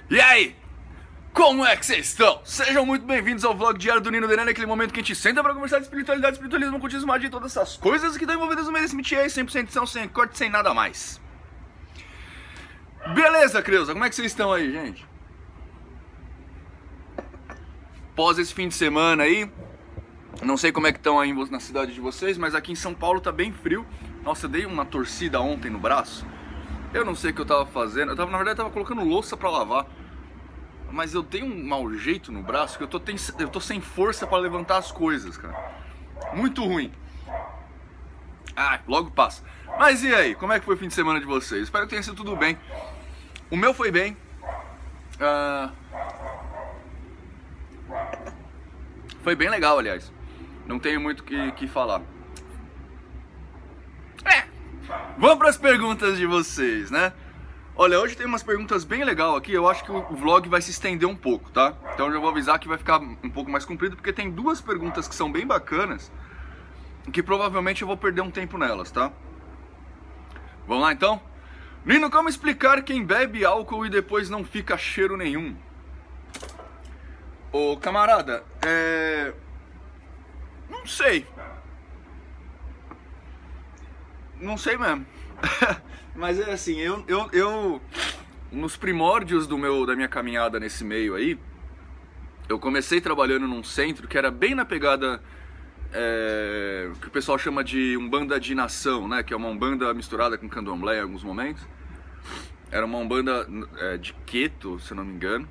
E aí? Como é que vocês estão? Sejam muito bem-vindos ao vlog diário do Nino Denner, aquele momento que a gente senta pra conversar de espiritualidade, espiritualismo, cultismo, magia e todas essas coisas que estão envolvidas no meio desse métier aí, 100% edição, sem corte, sem nada mais. Beleza, Creuza? Como é que vocês estão aí, gente? Pós esse fim de semana aí, não sei como é que estão aí na cidade de vocês, mas aqui em São Paulo tá bem frio. Nossa, eu dei uma torcida ontem no braço. Eu não sei o que eu tava fazendo. Na verdade, eu tava colocando louça pra lavar. Mas eu dei um mau jeito no braço que eu tô sem força pra levantar as coisas, cara. Muito ruim. Ah, logo passa. Mas e aí, como é que foi o fim de semana de vocês? Espero que tenha sido tudo bem. O meu foi bem. Foi bem legal, aliás. Não tenho muito o que falar. Vamos para as perguntas de vocês, né? Olha, hoje tem umas perguntas bem legais aqui. Eu acho que o vlog vai se estender um pouco, tá? Então eu já vou avisar que vai ficar um pouco mais comprido, porque tem duas perguntas que são bem bacanas, que provavelmente eu vou perder um tempo nelas, tá? Vamos lá então? Nino, como explicar quem bebe álcool e depois não fica cheiro nenhum? Ô, camarada, não sei. Não sei mesmo. Mas é assim, eu nos primórdios da minha caminhada nesse meio aí, eu comecei trabalhando num centro que era bem na pegada que o pessoal chama de umbanda de nação, né? Que é uma umbanda misturada com candomblé em alguns momentos. Era uma umbanda de Queto, se eu não me engano.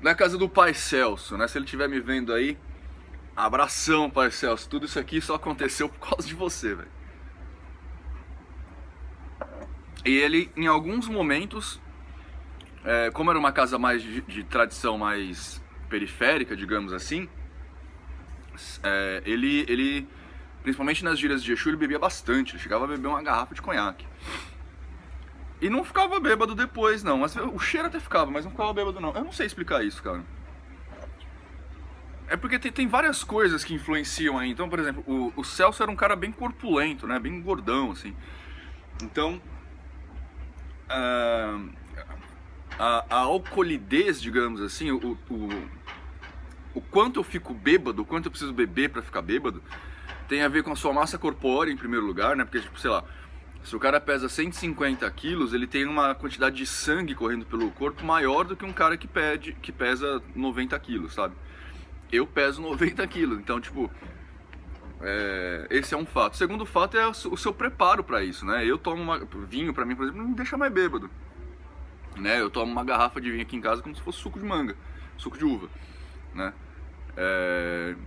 Na casa do Pai Celso, né? Se ele estiver me vendo aí, abração, Pai Celso. Tudo isso aqui só aconteceu por causa de você, velho. E ele, em alguns momentos, como era uma casa mais de tradição mais periférica, digamos assim, ele, principalmente nas gírias de Exu, ele bebia bastante. Ele chegava a beber uma garrafa de conhaque. E não ficava bêbado depois, não. Mas o cheiro até ficava, mas não ficava bêbado, não. Eu não sei explicar isso, cara. É porque tem várias coisas que influenciam aí. Então, por exemplo, o Celso era um cara bem corpulento, né? Bem gordão, assim. Então, a alcoolidez, digamos assim, o quanto eu fico bêbado, o quanto eu preciso beber pra ficar bêbado, tem a ver com a sua massa corpórea, em primeiro lugar, né? Porque, tipo, sei lá, se o cara pesa 150 quilos, ele tem uma quantidade de sangue correndo pelo corpo maior do que um cara que pesa 90 quilos, sabe? Eu peso 90 quilos, então, tipo, esse é um fato. O segundo fato é o seu preparo pra isso, né? Eu tomo vinho, pra mim, por exemplo, não me deixa mais bêbado, né? Eu tomo uma garrafa de vinho aqui em casa como se fosse suco de manga, suco de uva, né?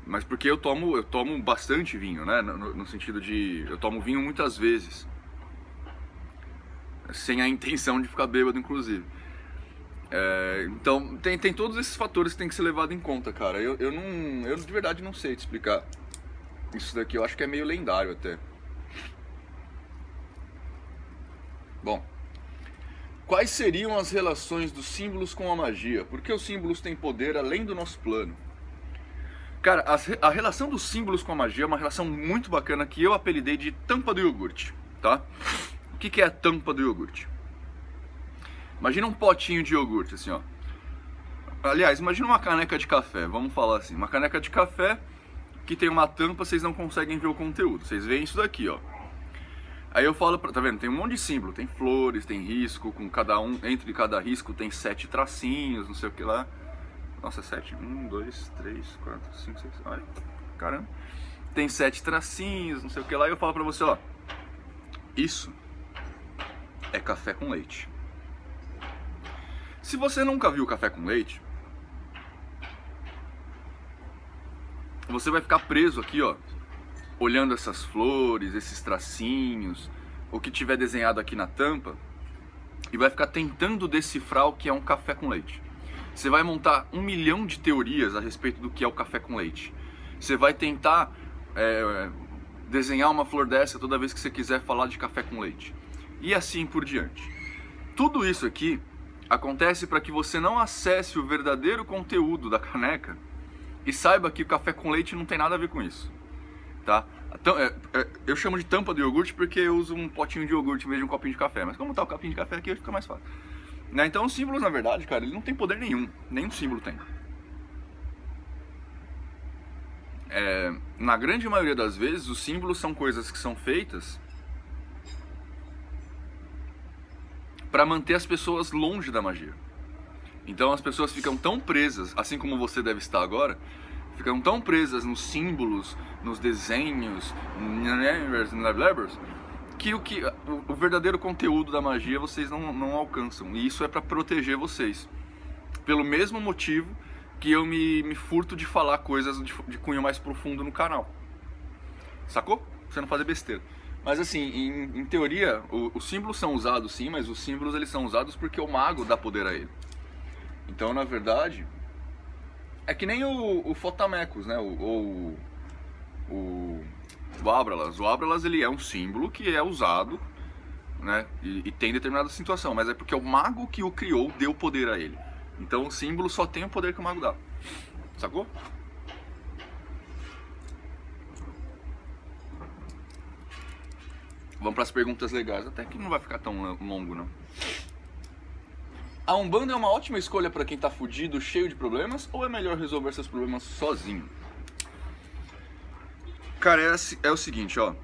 Mas porque eu tomo bastante vinho, né? No sentido de, eu tomo vinho muitas vezes, sem a intenção de ficar bêbado, inclusive. Então tem todos esses fatores que tem que ser levado em conta, cara. Eu de verdade não sei te explicar isso daqui. Eu acho que é meio lendário até. Bom, quais seriam as relações dos símbolos com a magia? Por que os símbolos têm poder além do nosso plano? Cara, a relação dos símbolos com a magia é uma relação muito bacana que eu apelidei de tampa do iogurte, tá? O que é a tampa do iogurte? Imagina um potinho de iogurte, assim, ó. Aliás, imagina uma caneca de café, vamos falar assim. Uma caneca de café que tem uma tampa, vocês não conseguem ver o conteúdo. Vocês veem isso daqui, ó. Aí eu falo, tá vendo? Tem um monte de símbolo. Tem flores, tem risco, com entre cada risco tem 7 tracinhos, não sei o que lá. Nossa, 7. 1, 2, 3, 4, 5, 6. Olha, caramba. Tem 7 tracinhos, não sei o que lá. E eu falo pra você, ó. Isso é café com leite. Se você nunca viu café com leite, você vai ficar preso aqui, ó, olhando essas flores, esses tracinhos, o que tiver desenhado aqui na tampa, e vai ficar tentando decifrar o que é um café com leite. Você vai montar 1 milhão de teorias a respeito do que é o café com leite. Você vai tentar desenhar uma flor dessa toda vez que você quiser falar de café com leite. E assim por diante. Tudo isso aqui acontece para que você não acesse o verdadeiro conteúdo da caneca e saiba que o café com leite não tem nada a ver com isso, tá? Então, eu chamo de tampa do iogurte porque eu uso um potinho de iogurte em vez de um copinho de café, mas como tá o copinho de café aqui, fica mais fácil. Né? Então os símbolos, na verdade, cara, ele não tem poder nenhum. Nenhum símbolo tem. Na grande maioria das vezes, os símbolos são coisas que são feitas para manter as pessoas longe da magia. Então as pessoas ficam tão presas, assim como você deve estar agora, ficam tão presas nos símbolos, nos desenhos, que o verdadeiro conteúdo da magia vocês não alcançam. E isso é para proteger vocês. Pelo mesmo motivo que eu me furto de falar coisas de cunho mais profundo no canal. Sacou? Pra você não fazer besteira. Mas assim, em teoria, os símbolos são usados sim, mas os símbolos eles são usados porque o mago dá poder a ele. Então, na verdade, é que nem o Fotamecos, né? O Abralas. O Abralas ele é um símbolo que é usado, né? E tem determinada situação, mas é porque o mago que o criou deu poder a ele. Então o símbolo só tem o poder que o mago dá. Sacou? Vamos para as perguntas legais, até que não vai ficar tão longo, não. A Umbanda é uma ótima escolha para quem tá fudido, cheio de problemas, ou é melhor resolver seus problemas sozinho? Cara, é o seguinte, ó.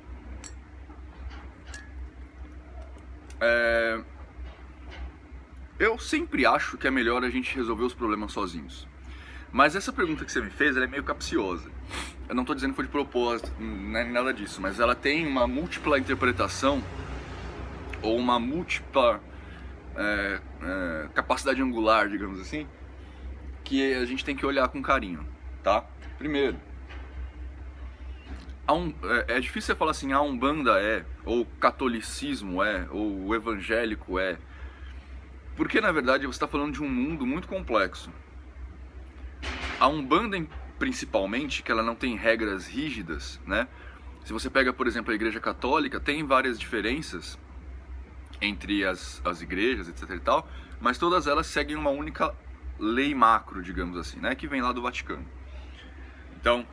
Eu sempre acho que é melhor a gente resolver os problemas sozinhos. Mas essa pergunta que você me fez, ela é meio capciosa. Eu não tô dizendo que foi de propósito, nem nada disso, mas ela tem uma múltipla interpretação, ou uma múltipla capacidade angular, digamos assim, que a gente tem que olhar com carinho, tá? Primeiro, é difícil você falar assim, a Umbanda ou o catolicismo ou o evangélico porque na verdade você está falando de um mundo muito complexo. A Umbanda, principalmente, que ela não tem regras rígidas, né? Se você pega, por exemplo, a Igreja Católica, tem várias diferenças entre as igrejas, etc e tal, mas todas elas seguem uma única lei macro, digamos assim, né? Que vem lá do Vaticano. Então,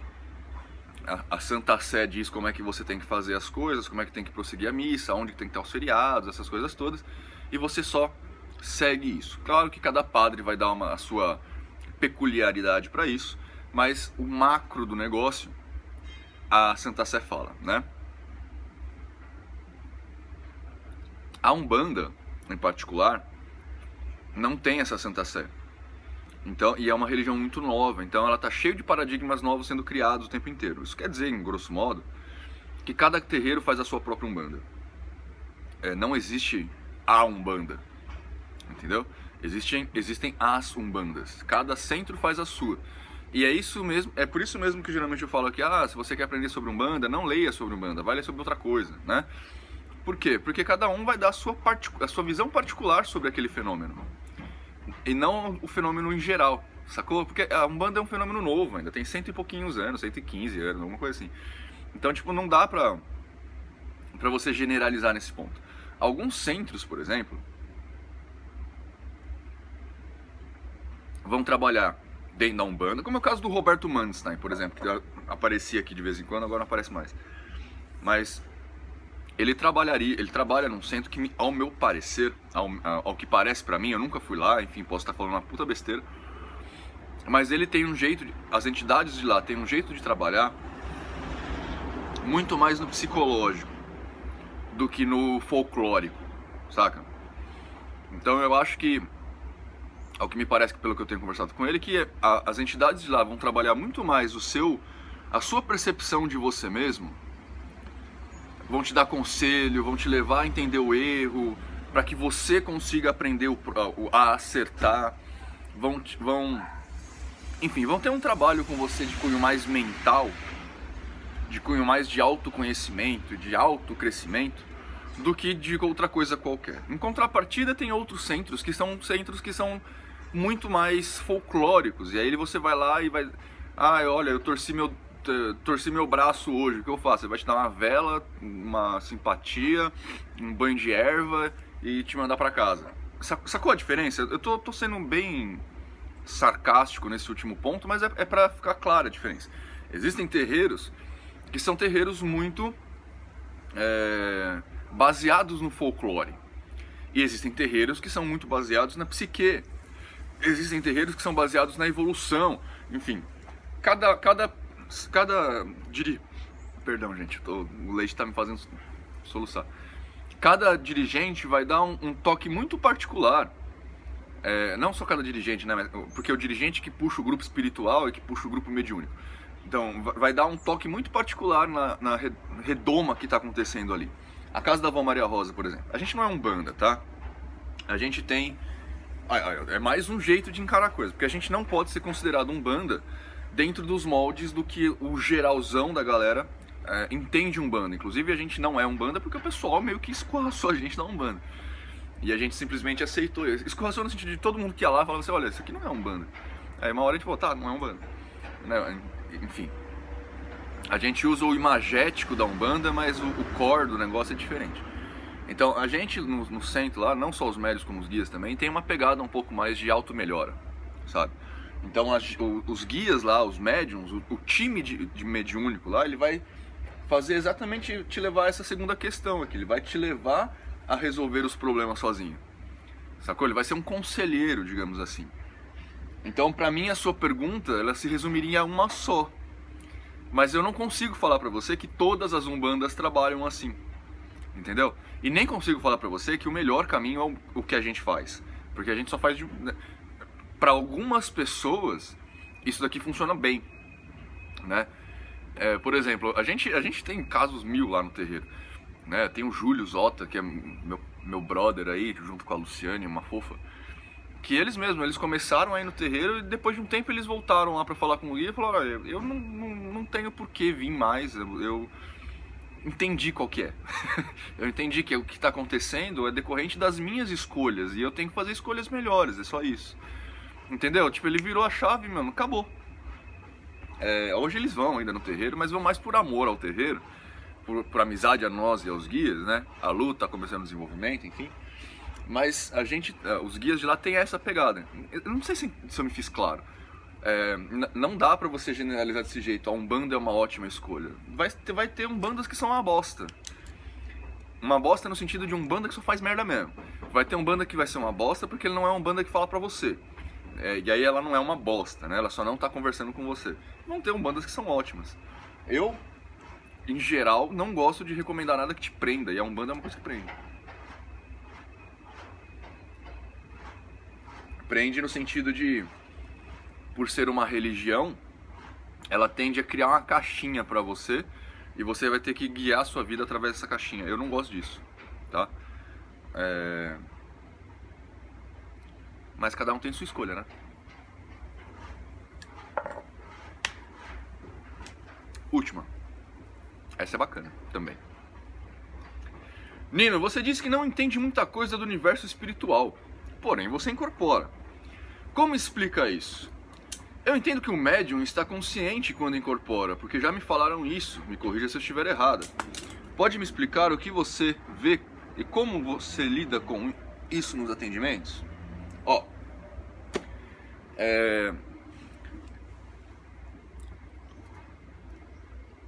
a Santa Sé diz como é que você tem que fazer as coisas, como é que tem que prosseguir a missa, onde tem que estar os feriados, essas coisas todas, e você só segue isso. Claro que cada padre vai dar a sua peculiaridade para isso, mas o macro do negócio a Santa Sé fala, né? A Umbanda, em particular, não tem essa Santa Sé. Então, e é uma religião muito nova, então ela está cheia de paradigmas novos sendo criados o tempo inteiro. Isso quer dizer, em grosso modo, que cada terreiro faz a sua própria Umbanda. Não existe a Umbanda, entendeu? Existem as Umbandas. Cada centro faz a sua. E é isso mesmo, é por isso mesmo que geralmente eu falo aqui, se você quer aprender sobre Umbanda, não leia sobre Umbanda, vai ler sobre outra coisa, né? Por quê? Porque cada um vai dar a sua visão particular sobre aquele fenômeno. E não o fenômeno em geral, sacou? Porque a Umbanda é um fenômeno novo, ainda tem 100 e pouquinhos anos, 115 anos, alguma coisa assim. Então, tipo, não dá pra você generalizar nesse ponto. Alguns centros, por exemplo, vão trabalhar dentro da Umbanda, como é o caso do Roberto Manstein, por exemplo, que aparecia aqui de vez em quando, agora não aparece mais. Mas ele trabalha num centro que, ao meu parecer, ao que parece pra mim, eu nunca fui lá, enfim, posso estar falando uma puta besteira, mas ele tem um jeito, as entidades de lá têm um jeito de trabalhar muito mais no psicológico do que no folclórico, saca? Então eu acho que, ao que me parece, pelo que eu tenho conversado com ele, que as entidades de lá vão trabalhar muito mais a sua percepção de você mesmo, vão te dar conselho, vão te levar a entender o erro, para que você consiga aprender a acertar, enfim, vão ter um trabalho com você de cunho mais mental, de cunho mais de autoconhecimento, de autocrescimento, do que de outra coisa qualquer. Em contrapartida, tem outros centros que são muito mais folclóricos, e aí você vai lá e vai... olha, eu torci meu braço hoje, o que eu faço? Ele vai te dar uma vela, uma simpatia, um banho de erva e te mandar pra casa. Sacou a diferença? Eu tô sendo bem sarcástico nesse último ponto, mas é pra ficar clara a diferença. Existem terreiros que são terreiros muito baseados no folclore. E existem terreiros que são muito baseados na psique. Existem terreiros que são baseados na evolução. Enfim, Perdão, gente, o leite está me fazendo soluçar. Cada dirigente vai dar um toque muito particular. Não só cada dirigente, né? Porque é o dirigente que puxa o grupo espiritual e que puxa o grupo mediúnico. Então, vai dar um toque muito particular na redoma que está acontecendo ali. A casa da Vó Maria Rosa, por exemplo. A gente não é Umbanda, tá? A gente tem... É mais um jeito de encarar a coisa. Porque a gente não pode ser considerado Umbanda dentro dos moldes do que o geralzão da galera entende Umbanda. Inclusive, a gente não é Umbanda porque o pessoal meio que escorraçou a gente da Umbanda. E a gente simplesmente aceitou. Escorraçou no sentido de todo mundo que ia lá falava assim, olha, isso aqui não é Umbanda. Aí uma hora a gente falou, tá, não é Umbanda. Enfim, a gente usa o imagético da Umbanda, mas o core do negócio é diferente. Então a gente no centro lá, não só os médios como os guias também, tem uma pegada um pouco mais de auto-melhora, sabe? Então os guias lá, os médiums, o time de mediúnico lá, ele vai fazer exatamente te levar a essa segunda questão aqui. Ele vai te levar a resolver os problemas sozinho, sacou? Ele vai ser um conselheiro, digamos assim. Então, pra mim, a sua pergunta, ela se resumiria a uma só. Mas eu não consigo falar pra você que todas as umbandas trabalham assim, entendeu? E nem consigo falar pra você que o melhor caminho é o que a gente faz. Porque a gente só faz... Pra algumas pessoas, isso daqui funciona bem, né? Por exemplo, a gente tem casos mil lá no terreiro, né? Tem o Júlio Zota, que é meu brother aí, junto com a Luciane, uma fofa. Que eles começaram aí no terreiro e depois de um tempo eles voltaram lá pra falar com o guia e falaram, olha, eu não tenho por que vir mais, eu entendi qual que é. Eu entendi que o que está acontecendo é decorrente das minhas escolhas e eu tenho que fazer escolhas melhores, é só isso. Entendeu? Tipo, ele virou a chave, mano, acabou. Hoje eles vão ainda no terreiro, mas vão mais por amor ao terreiro, por amizade a nós e aos guias, né? A Lu tá começando o desenvolvimento, enfim. Mas os guias de lá têm essa pegada. Eu não sei se eu me fiz claro. Não dá pra você generalizar desse jeito. A Umbanda é uma ótima escolha. Vai ter umbandas que são uma bosta. Uma bosta no sentido de umbanda que só faz merda mesmo. Vai ter umbanda que vai ser uma bosta porque ele não é uma umbanda que fala pra você. E aí ela não é uma bosta, né? Ela só não tá conversando com você. Vão ter umbandas que são ótimas. Eu, em geral, não gosto de recomendar nada que te prenda. E a Umbanda é uma coisa que prende. Prende no sentido de, por ser uma religião, ela tende a criar uma caixinha pra você e você vai ter que guiar a sua vida através dessa caixinha. Eu não gosto disso, tá? Mas cada um tem sua escolha, né? Última. Essa é bacana também. Nino, você disse que não entende muita coisa do universo espiritual, porém você incorpora. Como explica isso? Eu entendo que o médium está consciente quando incorpora, porque já me falaram isso, me corrija se eu estiver errada. Pode me explicar o que você vê e como você lida com isso nos atendimentos?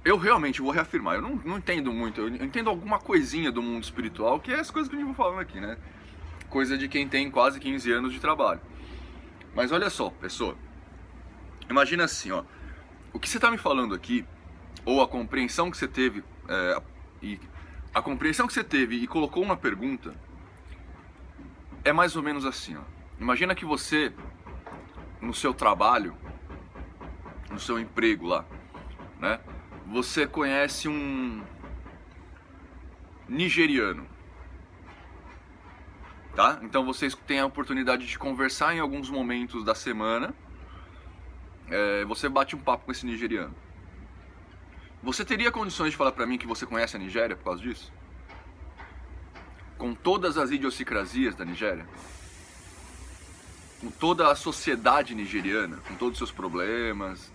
Eu realmente vou reafirmar, eu não entendo muito, eu entendo alguma coisinha do mundo espiritual, que é as coisas que a gente vai falando aqui, né? Coisa de quem tem quase 15 anos de trabalho. Mas olha só, pessoa, imagina assim, ó, o que você está me falando aqui, ou a compreensão que você teve, e colocou uma pergunta, é mais ou menos assim, ó. Imagina que você, no seu trabalho, no seu emprego lá, né, você conhece um nigeriano, tá? Então vocês têm a oportunidade de conversar em alguns momentos da semana. Você bate um papo com esse nigeriano. Você teria condições de falar pra mim que você conhece a Nigéria por causa disso? Com todas as idiosincrasias da Nigéria? Com toda a sociedade nigeriana, com todos os seus problemas?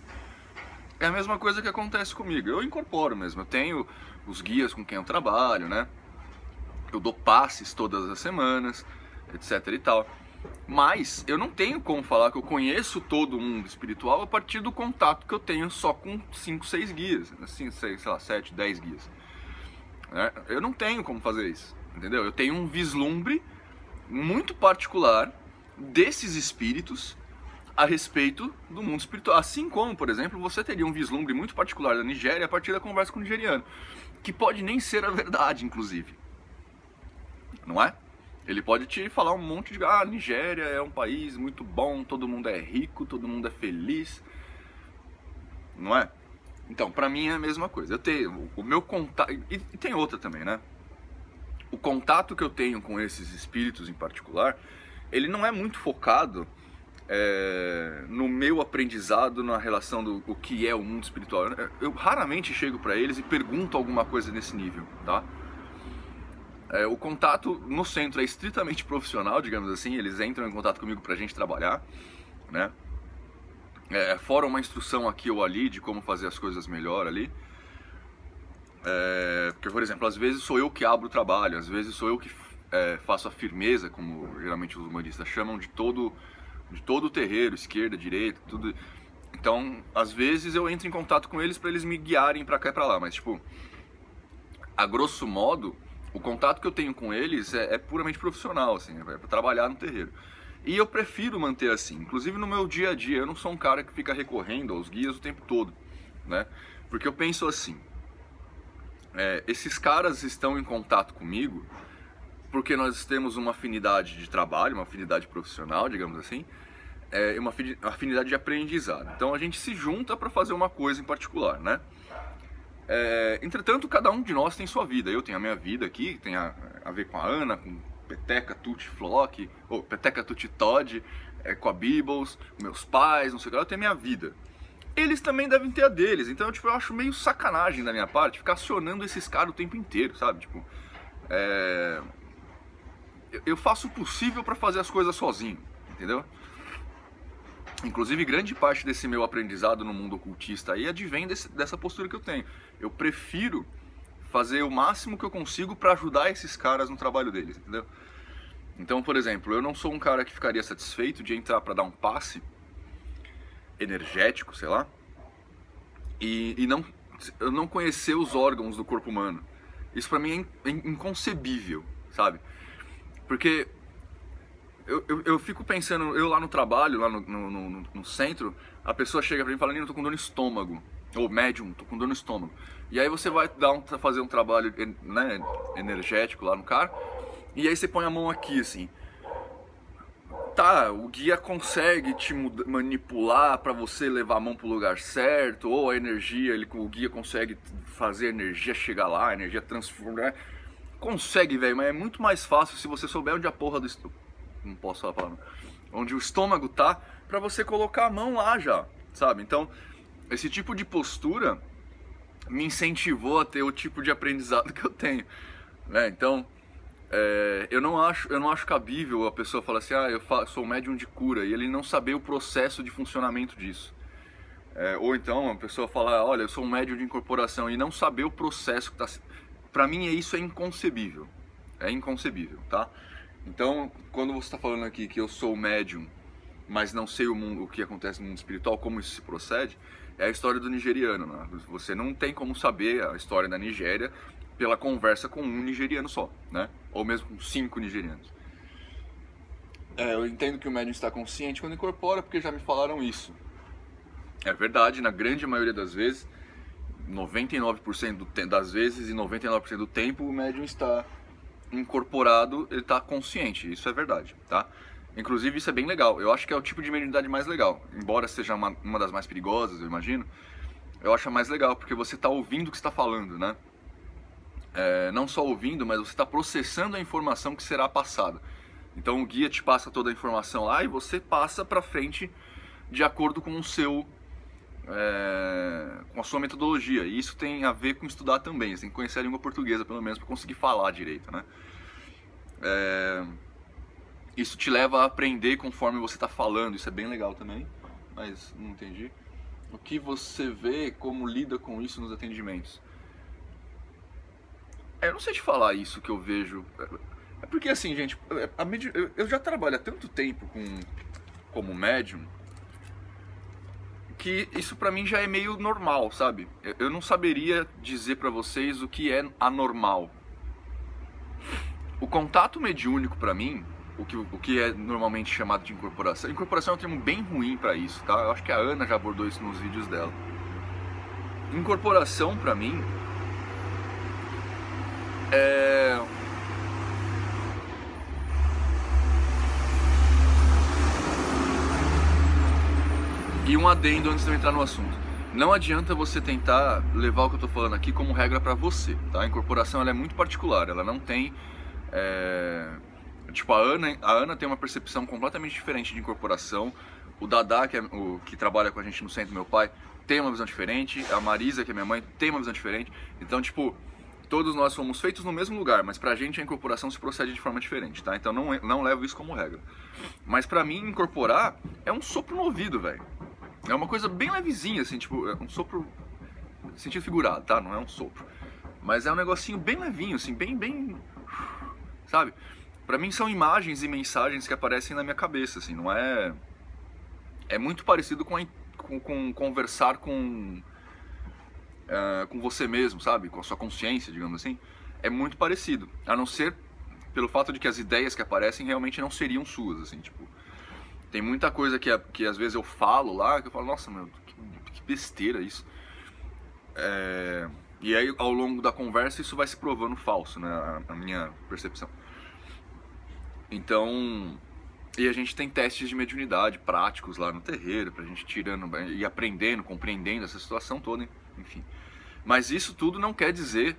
É a mesma coisa que acontece comigo. Eu incorporo mesmo. Eu tenho os guias com quem eu trabalho, né? Eu dou passes todas as semanas, etc e tal. Mas eu não tenho como falar que eu conheço todo o mundo espiritual a partir do contato que eu tenho só com 5, 6 guias. Assim, sei lá, 7, 10 guias. Eu não tenho como fazer isso, entendeu? Eu tenho um vislumbre muito particular desses espíritos a respeito do mundo espiritual. Assim como, por exemplo, você teria um vislumbre muito particular da Nigéria a partir da conversa com o nigeriano, que pode nem ser a verdade, inclusive. Não é? Ele pode te falar um monte de... Ah, a Nigéria é um país muito bom, todo mundo é rico, todo mundo é feliz. Não é? Então, pra mim é a mesma coisa. Eu tenho o meu contato... E tem outra também, né? O contato que eu tenho com esses espíritos em particular, ele não é muito focado no meu aprendizado, na relação do o que é o mundo espiritual. Eu raramente chego pra eles e pergunto alguma coisa nesse nível, tá? O contato no centro é estritamente profissional, digamos assim. Eles entram em contato comigo pra gente trabalhar, né? Fora uma instrução aqui ou ali de como fazer as coisas melhor ali. Porque, por exemplo, às vezes sou eu que abro o trabalho, às vezes sou eu que faço a firmeza, como geralmente os humanistas chamam, de todo o terreiro, esquerda, direita, tudo. Então, às vezes eu entro em contato com eles para eles me guiarem para cá e para lá, mas tipo, a grosso modo, o contato que eu tenho com eles é puramente profissional, assim, para trabalhar no terreiro. E eu prefiro manter assim, inclusive no meu dia a dia. Eu não sou um cara que fica recorrendo aos guias o tempo todo, né? Porque eu penso assim, esses caras estão em contato comigo porque nós temos uma afinidade de trabalho, uma afinidade profissional, digamos assim, uma afinidade de aprendizado. Então a gente se junta para fazer uma coisa em particular, né? Entretanto, cada um de nós tem sua vida. Eu tenho a minha vida aqui, que tem a ver com a Ana, com Peteca, Tuti, Flock, ou Peteca, Tuti, Todd, com a Beebles, meus pais, não sei o que lá. Eu tenho a minha vida. Eles também devem ter a deles. Então, tipo, eu acho meio sacanagem da minha parte ficar acionando esses caras o tempo inteiro, sabe? Tipo, eu faço o possível para fazer as coisas sozinho, entendeu? Inclusive, grande parte desse meu aprendizado no mundo ocultista aí advém dessa postura que eu tenho. Eu prefiro fazer o máximo que eu consigo para ajudar esses caras no trabalho deles, entendeu? Então, por exemplo, eu não sou um cara que ficaria satisfeito de entrar para dar um passe energético, sei lá, e eu não conhecer os órgãos do corpo humano. Isso pra mim é inconcebível, sabe? Porque eu fico pensando, eu lá no trabalho, lá no centro, a pessoa chega pra mim e fala: Nino, eu tô com dor no estômago. Ou médium, tô com dor no estômago. E aí você vai fazer um trabalho, né, energético lá no cara, e aí você põe a mão aqui, assim. Tá, o guia consegue te manipular pra você levar a mão pro lugar certo, ou a energia, o guia consegue fazer a energia chegar lá, a energia transformar. Consegue, velho, mas é muito mais fácil se você souber onde a porra do não posso falar a palavra, onde o estômago tá, pra você colocar a mão lá já, sabe? Então, esse tipo de postura me incentivou a ter o tipo de aprendizado que eu tenho, né? Então, eu não acho cabível a pessoa falar assim: ah, eu sou médium de cura, e ele não saber o processo de funcionamento disso. Ou então a pessoa falar: olha, eu sou um médium de incorporação, e não saber o processo que tá... Pra mim isso é inconcebível. É inconcebível, tá? Então, quando você está falando aqui que eu sou médium, mas não sei o que acontece no mundo espiritual, como isso se procede, é a história do nigeriano, né? Você não tem como saber a história da Nigéria pela conversa com um nigeriano só, né? Ou mesmo com 5 nigerianos. Eu entendo que o médium está consciente quando incorpora, porque já me falaram isso. É verdade, na grande maioria das vezes, 99% das vezes e 99% do tempo, o médium está incorporado, ele está consciente, isso é verdade, tá? Inclusive isso é bem legal, eu acho que é o tipo de mediunidade mais legal, embora seja uma das mais perigosas, eu imagino. Eu acho mais legal, porque você está ouvindo o que está falando, né? Não só ouvindo, mas você está processando a informação que será passada. Então o guia te passa toda a informação lá e você passa para frente de acordo com o seu... com a sua metodologia. E isso tem a ver com estudar também. Você tem que conhecer a língua portuguesa, pelo menos, para conseguir falar direito, né? Isso te leva a aprender conforme você está falando. Isso é bem legal também, mas não entendi. O que você vê, como lida com isso nos atendimentos? Eu não sei te falar isso que eu vejo. É porque assim, gente, eu já trabalho há tanto tempo como médium, que isso pra mim já é meio normal, sabe? Eu não saberia dizer pra vocês o que é anormal. O contato mediúnico pra mim o que é normalmente chamado de incorporação. Incorporação é um termo bem ruim para isso, tá? Eu acho que a Ana já abordou isso nos vídeos dela. Incorporação, para mim, é... E um adendo antes de eu entrar no assunto. Não adianta você tentar levar o que eu tô falando aqui como regra para você, tá? A incorporação ela é muito particular, ela não tem... Tipo, a Ana tem uma percepção completamente diferente de incorporação. O Dadá, que é o que trabalha com a gente no centro, meu pai, tem uma visão diferente. A Marisa, que é minha mãe, tem uma visão diferente. Então, tipo, todos nós fomos feitos no mesmo lugar, mas pra gente a incorporação se procede de forma diferente, tá? Então não levo isso como regra. Mas pra mim, incorporar é um sopro no ouvido, velho. É uma coisa bem levezinha, assim, tipo, é um sopro... Sentido figurado, tá? Não é um sopro. Mas é um negocinho bem levinho, assim, bem... Sabe? Pra mim são imagens e mensagens que aparecem na minha cabeça, assim, não é... É muito parecido com conversar com você mesmo, sabe? Com a sua consciência, digamos assim. É muito parecido, a não ser pelo fato de que as ideias que aparecem realmente não seriam suas, assim, tipo... Tem muita coisa que às vezes eu falo lá, que eu falo, nossa, meu, que besteira isso. E aí, ao longo da conversa, isso vai se provando falso, né, a minha percepção. Então, e a gente tem testes de mediunidade práticos lá no terreiro, pra gente tirando e aprendendo, compreendendo essa situação toda, enfim. Mas isso tudo não quer dizer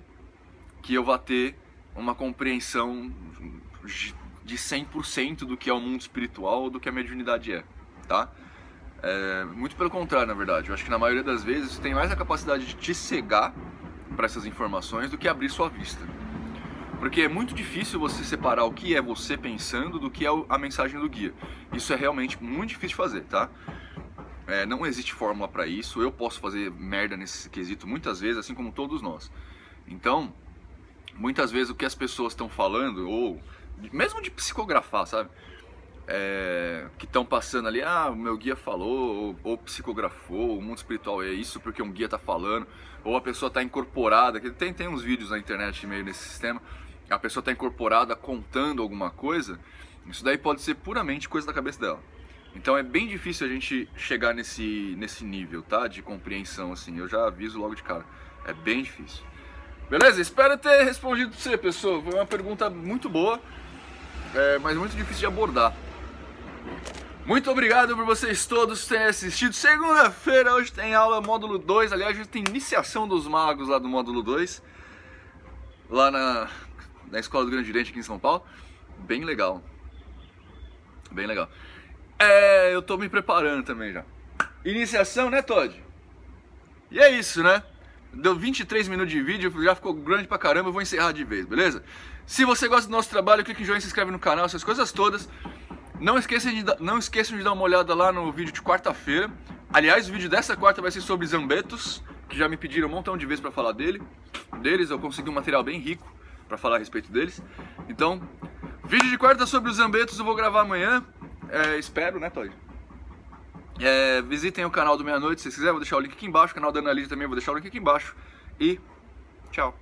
que eu vá ter uma compreensão de 100% do que é o mundo espiritual ou do que a mediunidade é, tá? Muito pelo contrário, na verdade. Eu acho que na maioria das vezes tem mais a capacidade de te cegar para essas informações do que abrir sua vista. Porque é muito difícil você separar o que é você pensando do que é a mensagem do guia. Isso é realmente muito difícil de fazer, tá? Não existe fórmula para isso. Eu posso fazer merda nesse quesito muitas vezes, assim como todos nós. Então, muitas vezes o que as pessoas estão falando, ou mesmo de psicografar, sabe? Que estão passando ali, o meu guia falou, ou psicografou, o mundo espiritual é isso porque um guia tá falando, ou a pessoa tá incorporada, que tem uns vídeos na internet meio nesse sistema, a pessoa tá incorporada contando alguma coisa, isso daí pode ser puramente coisa da cabeça dela. Então é bem difícil a gente chegar nesse nível, tá? De compreensão, assim, eu já aviso logo de cara, é bem difícil. Beleza? Espero ter respondido pra você, pessoal, foi uma pergunta muito boa, mas muito difícil de abordar. Muito obrigado por vocês todos terem assistido. Segunda-feira, hoje tem aula módulo 2. Aliás, hoje tem iniciação dos magos lá do módulo 2. Lá na Escola do Grande Dirente aqui em São Paulo. Bem legal. Bem legal. Eu tô me preparando também já. Iniciação, né, Todd? E é isso, né? Deu 23 minutos de vídeo, já ficou grande pra caramba. Eu vou encerrar de vez, beleza? Se você gosta do nosso trabalho, clique em joinha, se inscreve no canal, essas coisas todas. Não esqueçam de dar uma olhada lá no vídeo de quarta-feira. Aliás, o vídeo dessa quarta vai ser sobre Zambetos, que já me pediram um montão de vezes para falar deles. Eu consegui um material bem rico para falar a respeito deles. Então, vídeo de quarta sobre os Zambetos eu vou gravar amanhã. Espero, né, Todd? Visitem o canal do Meia Noite se vocês quiserem, vou deixar o link aqui embaixo. O canal da Ana Lídia também, vou deixar o link aqui embaixo. E tchau.